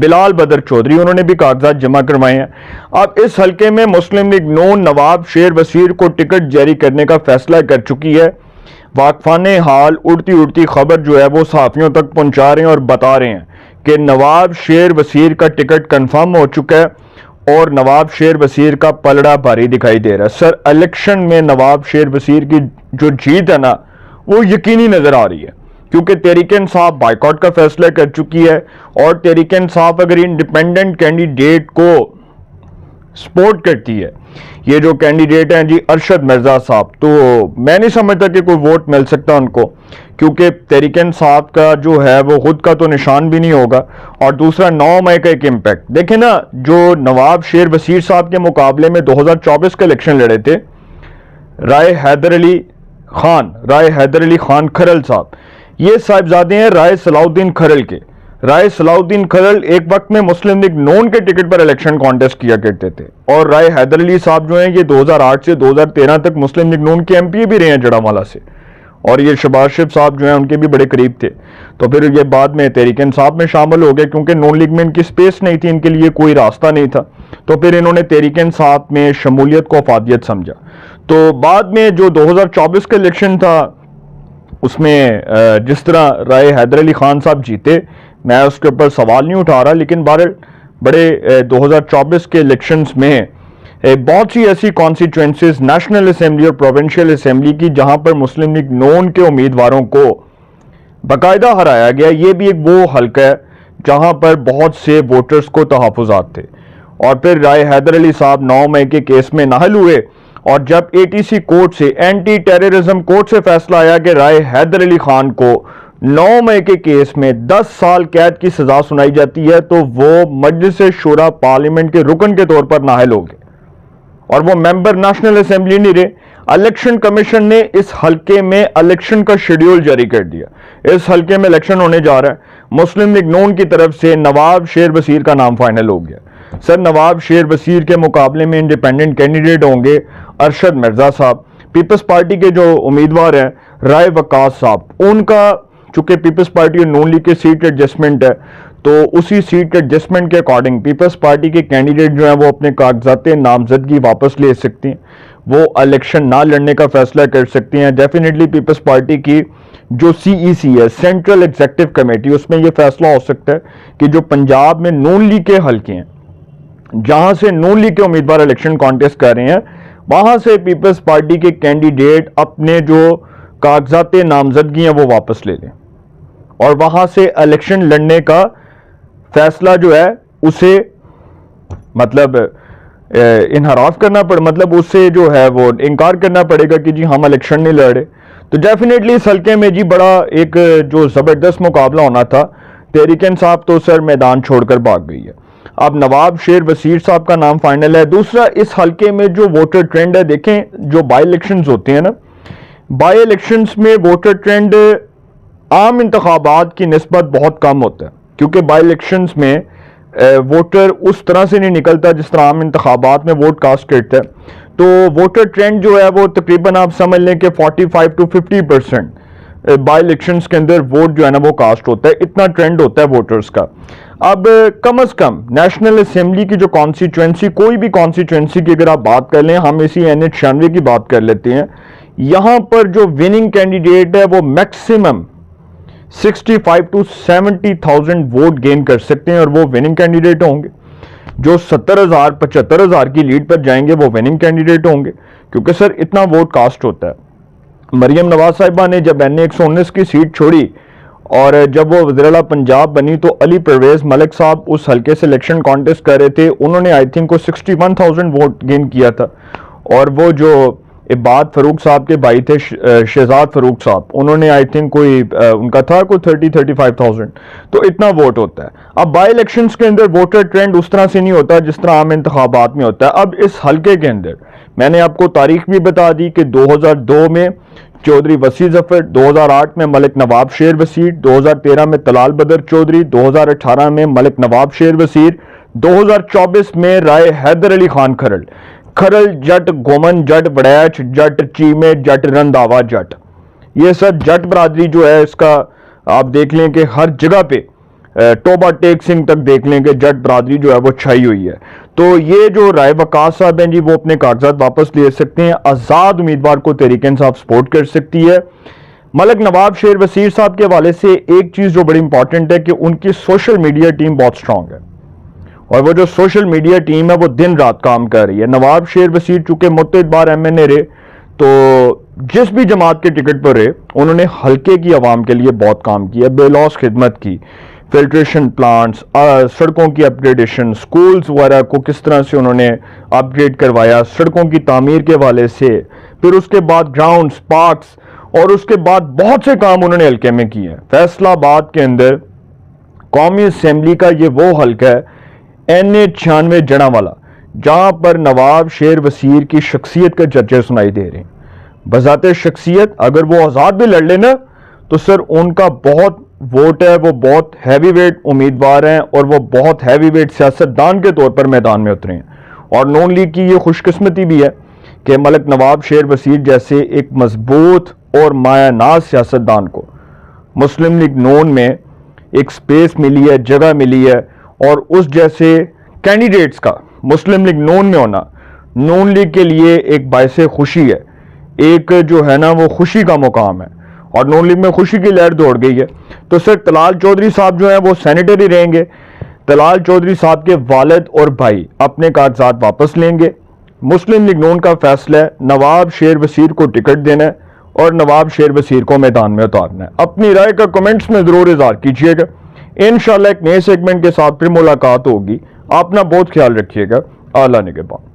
بلال بدر چودھری، انہوں نے بھی کاغذات جمع کروائے ہیں۔ اب اس حلقے میں مسلم لیگ نون نواب شیر وزیر کو ٹکٹ جاری کرنے کا فیصلہ کر چکی ہے۔ واقفان حال اڑتی خبر جو ہے وہ صحافیوں تک پہنچا رہے ہیں اور بتا رہے ہیں کہ نواب شیر وزیر کا ٹکٹ کنفرم ہو چکا ہے اور نواب شیر وزیر کا پلڑا بھاری دکھائی دے رہا ہے۔ سر الیکشن میں نواب شیر وزیر کی جو جیت ہے نا وہ یقینی نظر آ رہی ہے، کیونکہ تحریک انصاف بائیکاٹ کا فیصلہ کر چکی ہے، اور تحریک انصاف اگر انڈیپینڈنٹ کینڈیڈیٹ کو سپورٹ کرتی ہے، یہ جو کینڈیڈیٹ ہیں جی ارشد مرزا صاحب، تو میں نہیں سمجھتا کہ کوئی ووٹ مل سکتا ان کو، کیونکہ تحریک انصاف کا جو ہے وہ خود کا تو نشان بھی نہیں ہوگا، اور دوسرا 9 مئی کا ایک امپیکٹ دیکھیں نا، جو نواب شیر وزیر صاحب کے مقابلے میں 2024 کا الیکشن لڑے تھے رائے حیدر علی خان کھرل صاحب، یہ صاحبزادے ہیں رائے صلاح الدین کھرل کے۔ رائے صلاح الدین کھرل ایک وقت میں مسلم لیگ نون کے ٹکٹ پر الیکشن کانٹیسٹ کیا کرتے تھے، اور رائے حیدر علی صاحب جو ہیں یہ 2008 سے 2013 تک مسلم لیگ نون کے MP بھی رہے ہیں جڑا والا سے، اور یہ شہباز شریف صاحب جو ہیں ان کے بھی بڑے قریب تھے، تو پھر یہ بعد میں تحریک انصاف میں شامل ہو گئے، کیونکہ نون لیگ میں ان کی سپیس نہیں تھی، ان کے لیے کوئی راستہ نہیں تھا، تو پھر انہوں نے تحریک انصاف میں شمولیت کو افادیت سمجھا۔ تو بعد میں جو 2024 کا الیکشن تھا اس میں جس طرح رائے حیدر علی خان صاحب جیتے، میں اس کے اوپر سوال نہیں اٹھا رہا، لیکن بہرحال بڑے 2024 کے الیکشنز میں بہت سی ایسی کانسٹیچوئنسیز نیشنل اسمبلی اور پروونشل اسمبلی کی جہاں پر مسلم لیگ نون کے امیدواروں کو باقاعدہ ہرایا گیا، یہ بھی ایک وہ حلقہ ہے جہاں پر بہت سے ووٹرز کو تحفظات تھے، اور پھر رائے حیدر علی صاحب 9 مئی کے کیس میں نااہل ہوئے، اور جب ATC کورٹ سے اینٹی ٹیررزم کورٹ سے فیصلہ آیا کہ رائے حیدر علی خان کو 9 مئی کے کیس میں 10 سال قید کی سزا سنائی جاتی ہے، تو وہ مجلس شورا پارلیمنٹ کے رکن کے طور پر نااہل ہو گئے، اور وہ ممبر نیشنل اسمبلی نہیں رہے۔ الیکشن کمیشن نے اس حلقے میں الیکشن کا شیڈیول جاری کر دیا، اس حلقے میں الیکشن ہونے جا رہا ہے، مسلم لیگ نون کی طرف سے نواب شیر وزیر کا نام فائنل ہو گیا۔ سر نواب شیر وزیر کے مقابلے میں انڈیپینڈنٹ کینڈیڈیٹ ہوں گے ارشد مرزا صاحب، پیپلز پارٹی کے جو امیدوار ہیں رائے وقاص صاحب، ان کا چونکہ پیپلز پارٹی اور نون لیگ کی سیٹ ایڈجسٹمنٹ ہے، تو اسی سیٹ ایڈجسٹمنٹ کے اکارڈنگ پیپلز پارٹی کے کینڈیڈیٹ جو ہیں وہ اپنے کاغذات نامزدگی واپس لے سکتے ہیں، وہ الیکشن نہ لڑنے کا فیصلہ کر سکتے ہیں۔ ڈیفینیٹلی پیپلز پارٹی کی جو CEC ہے سینٹرل ایگزیکٹو کمیٹی، اس میں یہ فیصلہ ہو سکتا ہے کہ جو پنجاب میں نون لیگ کے حلقے ہیں جہاں سے نون لیگ کے امیدوار الیکشن کانٹیسٹ کر رہے ہیں، وہاں سے پیپلز پارٹی کے کینڈیڈیٹ اپنے جو کاغذات نامزدگی ہیں وہ واپس لے لیں، اور وہاں سے الیکشن لڑنے کا فیصلہ جو ہے اسے مطلب انحراف کرنا پڑے، مطلب اسے جو ہے وہ انکار کرنا پڑے گا کہ جی ہم الیکشن نہیں لڑ رہے۔ تو ڈیفینیٹلی اس حلقے میں جی بڑا ایک جو زبردست مقابلہ ہونا تھا، تحریک انصاف تو سر میدان چھوڑ کر بھاگ گئی ہے۔ اب نواب شیر وزیر صاحب کا نام فائنل ہے۔ دوسرا اس حلقے میں جو ووٹر ٹرینڈ ہے، دیکھیں جو بائی الیکشنز ہوتے ہیں نا، بائی الیکشنز میں ووٹر ٹرینڈ عام انتخابات کی نسبت بہت کم ہوتا ہے، کیونکہ بائی الیکشنز میں ووٹر اس طرح سے نہیں نکلتا جس طرح عام انتخابات میں ووٹ کاسٹ کرتا ہے، تو ووٹر ٹرینڈ جو ہے وہ تقریباً آپ سمجھ لیں کہ 45 to 50% بائی الیکشنز کے اندر ووٹ جو ہے نا وہ کاسٹ ہوتا ہے، اتنا ٹرینڈ ہوتا ہے ووٹرز کا۔ اب کم از کم نیشنل اسمبلی کی جو کانسٹیچوئنسی، کوئی بھی کانسٹیچوئنسی کی اگر آپ بات کر لیں، ہم اسی NH96 کی بات کر لیتے ہیں، یہاں پر جو وننگ کینڈیڈیٹ ہے وہ میکسیمم 65 to 70,000 ووٹ گین کر سکتے ہیں، اور وہ وننگ کینڈیڈیٹ ہوں گے۔ جو 70,000 75,000 کی لیڈ پر جائیں گے وہ وننگ کینڈیڈیٹ ہوں گے، کیونکہ سر اتنا ووٹ کاسٹ ہوتا ہے۔ مریم نواز صاحبہ نے جب NA 119 کی سیٹ چھوڑی اور جب وہ وزیر اعلیٰ پنجاب بنی، تو علی پرویز ملک صاحب اس حلقے سے الیکشن کانٹیسٹ کر رہے تھے، انہوں نے آئی تھنک 61,000 ووٹ گین کیا تھا، اور وہ جو عباد فاروق صاحب کے بھائی تھے شہزاد فاروق صاحب، انہوں نے آئی تھنک کوئی ان کا تھا کوئی 35,000، تو اتنا ووٹ ہوتا ہے۔ اب بائی الیکشنز کے اندر ووٹر ٹرینڈ اس طرح سے نہیں ہوتا جس طرح عام انتخابات میں ہوتا ہے۔ اب اس حلقے کے اندر میں نے آپ کو تاریخ بھی بتا دی کہ 2002 میں چودھری وسیع ظفر، 2008 میں ملک نواب شیر وزیر، 2013 میں طلال بدر چودھری، 2018 میں ملک نواب شیر وزیر، 2024 میں رائے حیدر علی خان کھرل جٹ گومن جٹ بڑیچ جٹ چیمے جٹ رنداوا جٹ، یہ سب جٹ برادری جو ہے اس کا آپ دیکھ لیں کہ ہر جگہ پہ توبہ ٹیک سنگھ تک دیکھ لیں کہ جٹ برادری جو ہے وہ چھائی ہوئی ہے. تو یہ جو رائے وقاص صاحب ہیں جی وہ اپنے کاغذات واپس لے سکتے ہیں. آزاد امیدوار کو تحریک انصاف سپورٹ کر سکتی ہے. ملک نواب شیر وزیر صاحب کے حوالے سے ایک چیز جو بڑی امپورٹنٹ ہے کہ ان کی سوشل میڈیا ٹیم بہت سٹرانگ ہے, اور وہ جو سوشل میڈیا ٹیم ہے وہ دن رات کام کر رہی ہے. نواب شیر وزیر چونکہ متعدد بار MNA رہے, تو جس بھی جماعت کے ٹکٹ پر رہے انہوں نے حلقے کی عوام کے لیے بہت کام کیا, بے لوث خدمت کی, فلٹریشن پلانٹس, سڑکوں کی اپ گریڈیشن, سکولز وغیرہ کو کس طرح سے انہوں نے اپ گریڈ کروایا, سڑکوں کی تعمیر کے حوالے سے, پھر اس کے بعد گراؤنڈز, پارکس, اور اس کے بعد بہت سے کام انہوں نے حلقے میں کیے ہیں. فیصلہ آباد کے اندر قومی اسمبلی کا یہ وہ حلقہ ہے NA 96 جڑاں والا, جہاں پر نواب شیر وزیر کی شخصیت کا چرچے سنائی دے رہے ہیں. بذات شخصیت اگر وہ آزاد بھی لڑ لینا تو سر ان کا بہت ووٹ ہے, وہ بہت ہیوی ویٹ امیدوار ہیں, اور وہ بہت ہیوی ویٹ سیاستدان کے طور پر میدان میں اترے ہیں. اور نون لیگ کی یہ خوش قسمتی بھی ہے کہ ملک نواب شیر وزیر جیسے ایک مضبوط اور مایہ ناز سیاستدان کو مسلم لیگ نون میں ایک سپیس ملی ہے, جگہ ملی ہے, اور اس جیسے کینڈیڈیٹس کا مسلم لیگ نون میں ہونا نون لیگ کے لیے ایک باعث خوشی ہے, ایک جو ہے نا وہ خوشی کا مقام ہے, اور نون لیگ میں خوشی کی لہر دوڑ گئی ہے. تو سر طلال چودھری صاحب جو ہیں وہ سینیٹر ہی رہیں گے. طلال چودھری صاحب کے والد اور بھائی اپنے کاغذات واپس لیں گے. مسلم لیگ نون کا فیصلہ ہے نواب شیر وزیر کو ٹکٹ دینا ہے اور نواب شیر وزیر کو میدان میں اتارنا ہے. اپنی رائے کا کمنٹس میں ضرور اظہار کیجیے گا. انشاءاللہ ایک نئے سیگمنٹ کے ساتھ پھر ملاقات ہوگی. اپنا بہت خیال رکھیے گا. اعلیٰ نگہبان.